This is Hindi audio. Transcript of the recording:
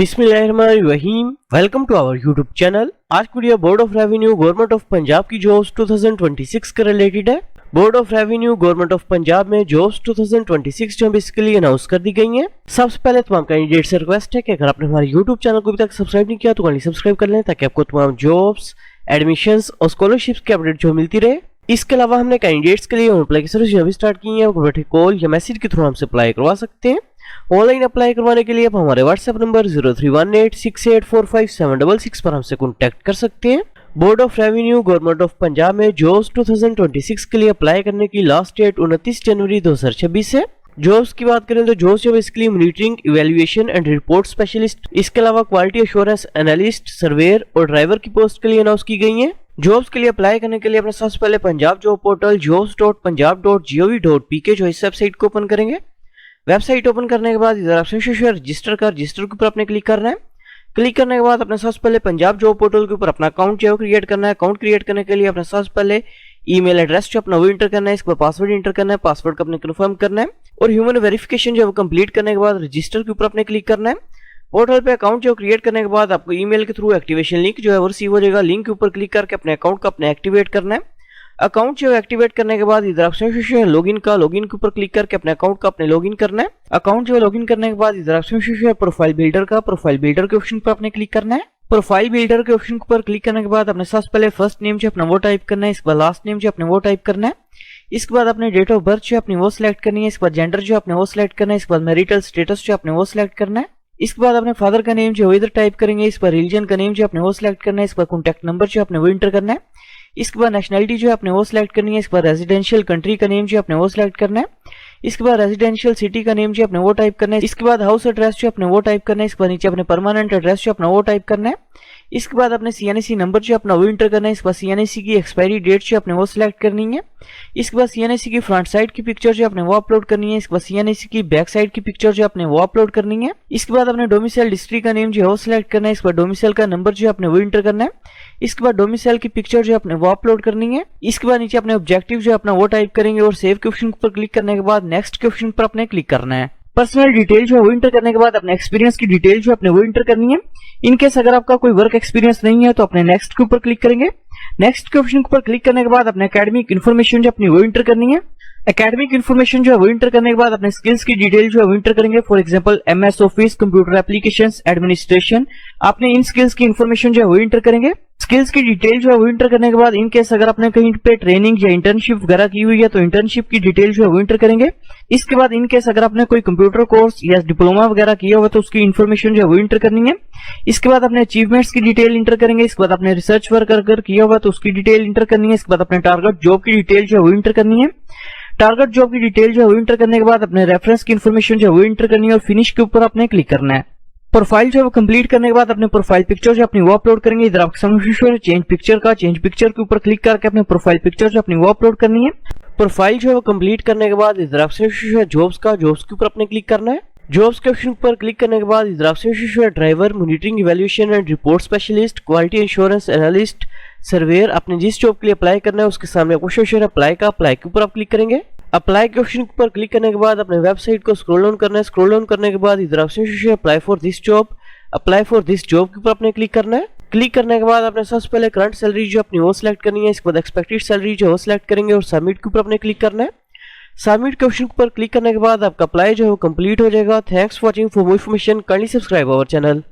बिस्मिल्लाहिर्रहमानिर्रहीम। Welcome to our YouTube channel. आज की video board of revenue government of Punjab की जॉब्स 2026 के रिलेटेड है। Board of revenue government of Punjab में जॉब्स 2026 जो बेसिकली अनाउंस कर दी गई हैं। सबसे पहले तमाम कैंडिडेट से रिक्वेस्ट है कि अगर आपने हमारे यूट्यूब चैनल को अभी तक सब्सक्राइब नहीं किया तो काइंडली सब्सक्राइब कर लें ताकि आपको तमाम जॉब्स, एडमिशंस और स्कॉलरशिप्स की अपडेट जो मिलती रहे। इसके अलावा हमने कैंडिडेट्स के लिए अप्लाई की सर्विस अभी स्टार्ट की है। वो बैठे कॉल या मैसेज के थ्रू हमसे अप्लाई करवा सकते हैं। ऑनलाइन अप्लाई करवाने के लिए आप हमारे व्हाट्सएप नंबर 0318684576 पर हमसे कॉन्टैक्ट कर सकते हैं। Board of revenue government of Punjab में जॉब्स 2026 के लिए अप्लाई करने की लास्ट डेट 29 जनवरी 2026 है। जॉब्स की बात करें तो जॉब्स जो basically monitoring, evaluation and report specialist, इसके अलावा क्वालिटी एश्योरेंस एनालिस्ट, सर्वेयर और ड्राइवर की पोस्ट के लिए अनाउंस की गई है। जॉब्स के लिए अप्लाई करने के लिए अपने सबसे पहले पंजाब जॉब पोर्टल jobs.punjab.gov.pk जो इस वेबसाइट को ओपन करेंगे। वेबसाइट ओपन करने के बाद इधर ऑप्शन रजिस्टर के ऊपर आपने क्लिक करना है। क्लिक करने के बाद अपने सबसे पहले पंजाब जॉब पोर्टल के ऊपर अपना अकाउंट जो है क्रिएट करना है। अकाउंट क्रिएट करने के लिए अपने सबसे पहले ईमेल एड्रेस जो अपना वो इंटर करना है। इसके बाद पासवर्ड इंटर करना है। पासवर्ड को अपने कन्फर्म करना है और ह्यूमन वेरिफिकेशन जो है वो कंप्लीट करने के बाद रजिस्टर के ऊपर अपने क्लिक करना है। पोर्टल पे अकाउंट जो क्रिएट करने के बाद आपको ईमेल के थ्रू एक्टिवेशन लिंक जो है वो रिसीव हो जाएगा। लिंक के ऊपर क्लिक करके अपने अकाउंट को अपने एक्टिवेट करना है। अकाउंट जो एक्टिवेट करने के बाद इधर ऑप्शन लॉगिन के ऊपर क्लिक करके अपने अकाउंट का अपने लॉगिन करना है। अकाउंट जो लॉगिन करने के बाद इधर ऑप्शन प्रोफाइल बिल्डर के ऑप्शन पर अपने क्लिक करना है। प्रोफाइल बिल्डर के ऑप्शन पर क्लिक करने के बाद अपने सबसे पहले फर्स्ट नेम जो अपना वो टाइप करना है। इसके बाद लास्ट नेम जो अपने वो टाइप करना है। इसके बाद अपने डेट ऑफ बर्थ जो अपनी वो सिलेक्ट करनी है। इसके बाद जेंडर जो अपने वो सिलेक्ट करना है। इसके बाद मैरिटल स्टेटस जो अपने वो सिलेक्ट करना है। इसके बाद अपने फादर का नेम जो इधर टाइप करेंगे। इस पर रिलीजन का नेम जो अपने वो सिलेक्ट करना है। इस पर कॉन्टैक्ट नंबर जो अपने वो इंटर करना है। इसके बाद नेशनलिटी जो है अपने वो सिलेक्ट करनी है। इसके बाद रेजिडेंशियल कंट्री का नेम जो अपने वो सिलेक्ट करना है। इसके बाद रेजिडेंशियल सिटी का नेम जो अपने वो टाइप करना है। इसके बाद हाउस एड्रेस जो अपने वो टाइप करना है। इसके बाद नीचे अपने परमानेंट एड्रेस जो अपना वो टाइप करना है। इसके बाद अपने CNSE नंबर जो अपना वो इंटर करना है। इसके बाद CNSE की एक्सपायरी डेट जो अपने वो सिलेक्ट करनी है। इसके बाद CNSE की फ्रंट साइड की पिक्चर जो अपने वो अपलोड करनी है। इसके बाद CNSE की बैक साइड की पिक्चर जो अपने वो अपलोड करनी है। इसके बाद अपने डोमिसाइल डिस्ट्रिक्ट का नेम जो है वो सिलेक्ट करना है। इसके बाद डोमिसाइल का नंबर जो अपने वो इंटर करना है। इसके बाद डोमिसाइल की पिक्चर जो अपने वो अपलोड करनी है। इसके बाद नीचे अपने ऑब्जेक्टिव जो अपना वो टाइप करेंगे और सेव के ऑप्शन पर क्लिक करने के बाद नेक्स्ट के ऑप्शन पर अपने क्लिक करना है। पर्सनल डिटेल जो है वो इंटर करने के बाद अपने एक्सपीरियंस की डिटेल जो अपने वो इंटर करनी है। इनकेस अगर आपका कोई वर्क एक्सपीरियंस नहीं है तो अपने नेक्स्ट के ऊपर क्लिक करेंगे। नेक्स्ट के ऑप्शन पर क्लिक करने के बाद अपने एकेडमिक इन्फॉर्मेशन जो अपनी वो इंटर करनी है। एकेडमिक इन्फॉर्मेशन जो है वो इंटर करने के बाद अपने स्किल्स की डिटेल जो है वो इंटर करेंगे। For example MS office, computer applications, administration, आपने इन स्किल्स की इन्फॉर्मेशन जो है वो इंटर करेंगे। स्किल्स की डिटेल जो है वो इंटर करने के बाद इनकेस अगर आपने कहीं पे ट्रेनिंग या इंटर्नशिप वगैरह की हुई है तो इंटर्नशिप की डिटेल जो है वो इंटर करेंगे। इसके बाद इनकेस अगर आपने कोई कंप्यूटर कोर्स या डिप्लोमा वगैरह किया हुआ तो उसकी इन्फॉर्मेशन जो है वो इंटर करनी है। इसके बाद अपने अचीवमेंट्स की डिटेल इंटर करेंगे। इसके बाद अपने रिसर्च वर्क अगर किया हुआ तो उसकी डिटेल इंटर करनी है। इसके बाद अपने टारगेट जॉब की डिटेल जो है वो इंटर करनी है। टारगेट जॉब की डिटेल जो है वो इंटर करने के बाद अपने रेफरेंस की इन्फॉर्मेशन जो है वो इंटर करनी है और फिनिश के ऊपर अपने क्लिक करना है। प्रोफाइल जो है वो कंप्लीट करने के बाद अपने प्रोफाइल पिक्चर जो अपनी वो अपलोड करेंगे। इधर आपको चेंज पिक्चर के ऊपर क्लिक करके अपने प्रोफाइल पिक्चर जो अपनी वो अपलोड करनी है। प्रोफाइल जो है वो कंप्लीट करने के बाद इधर आपसे जॉब्स के ऊपर अपने क्लिक करना है। जॉब्स के ऑप्शन पर क्लिक करने के बाद इधर आपसे driver, monitoring, evaluation and report specialist, quality assurance analyst, surveyor, आपने जिस जॉब के लिए अप्लाई करना है उसके सामने आपको अप्लाई के ऊपर आप क्लिक करेंगे। अप्लाई के ऑप्शन पर क्लिक करने के बाद अपने वेबसाइट को स्क्रॉल डाउन करना है। स्क्रॉल डाउन करने के बाद इधर option apply for this job के ऊपर अपने क्लिक करना है। क्लिक करने के बाद अपने सबसे पहले करंट सैलरी जो अपनी वो सिलेक्ट करनी है। इसके बाद एक्सपेक्टेड सैलरी जो वो सिलेक्ट करेंगे और सबमिट के ऊपर अपने क्लिक करना है। सबमिट के ऑप्शन पर क्लिक करने के बाद आपका अप्लाई जो है वो कंप्लीट हो जाएगा। Thanks for watching. For more information kindly subscribe our channel.